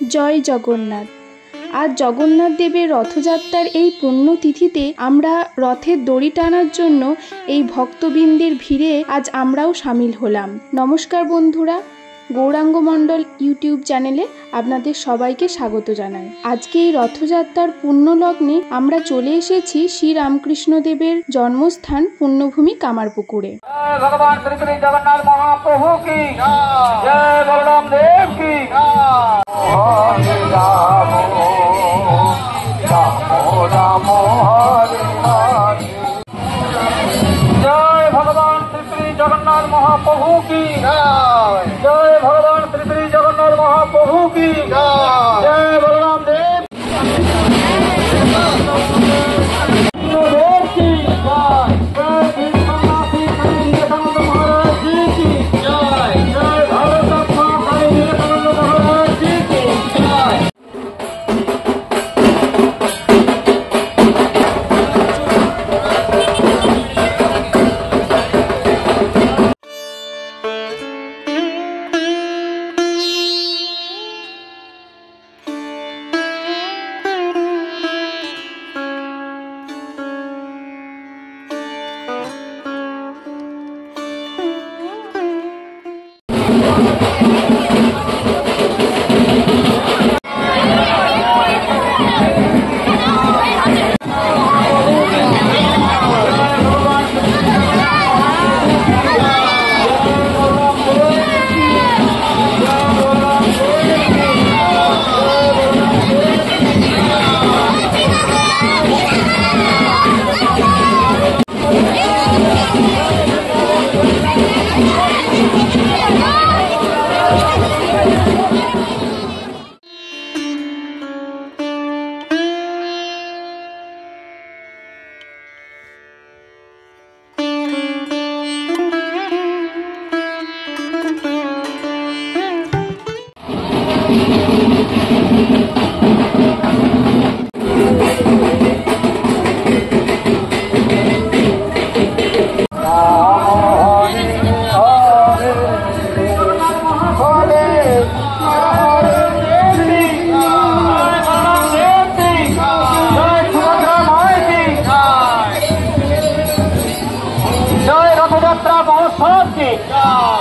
जय जगन्नाथ। आज जगन्नाथ देवेर रथयात्रार এই পুণ্যতিথিতে আমরা রথের দড়ি টানার জন্য এই ভক্তবৃন্দের ভিড়ে আজ আমরাও শামিল হলাম। নমস্কার বন্ধুরা, গৌরাঙ্গ মণ্ডল ইউটিউব চ্যানেলে আপনাদের সবাইকে স্বাগত জানাই। আজকে এই রথযাত্রার পুণ্যলগ্নে আমরা চলে এসেছি শ্রী রামকৃষ্ণ দেবের জন্মস্থান পুণ্যভূমি কামারপুকুরে। জয় ভগবান শ্রী শ্রী জগন্নাথ মহাপ্রভু কি জয়, বলরাম দেব কি जय भगवान श्री श्री जगन्नाथ महाप्रभु की जय, भगवान श्री श्री जगन्नाथ महाप्रभु की जय, बलराम देव की जय, महाराज जी की जय, जय भारत रत्न स्वामी विवेकानंद महाराज जी की जय।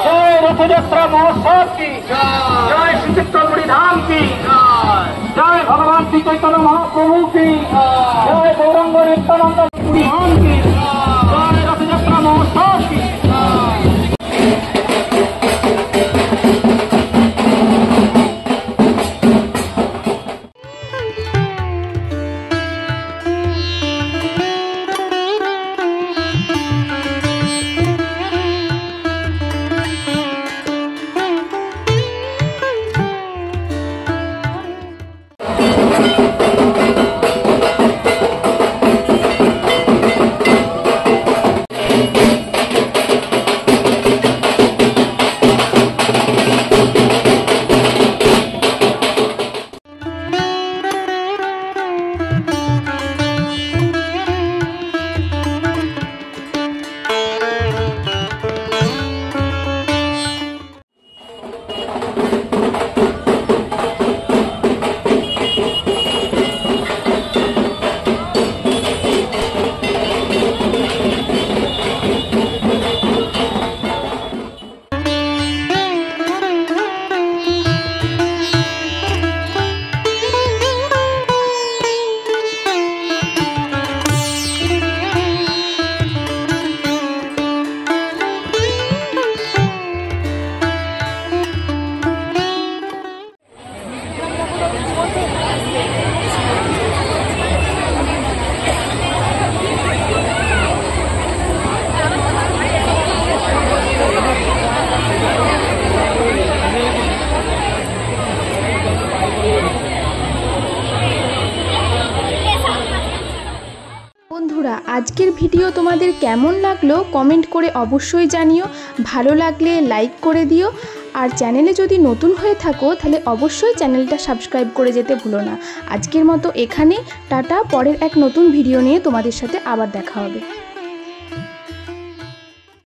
जय रथयात्रा महोत्सव की जय, श्री चित्तौड़गढ़ी धाम की जय, भगवान श्री चैतन्य महाप्रभु की जय, गौरांग नित्यानंद धाम की जय, रथयात्रा महोत्सव की। আজকের ভিডিও তোমাদের কেমন লাগলো কমেন্ট করে অবশ্যই জানিও। ভালো লাগলে লাইক করে দিও, আর চ্যানেলে যদি নতুন হয়ে থাকো তাহলে অবশ্যই চ্যানেলটা সাবস্ক্রাইব করে যেতে ভুলো না। আজকের মতো এখানে টাটা, পরের এক নতুন ভিডিও নিয়ে তোমাদের সাথে আবার দেখা হবে।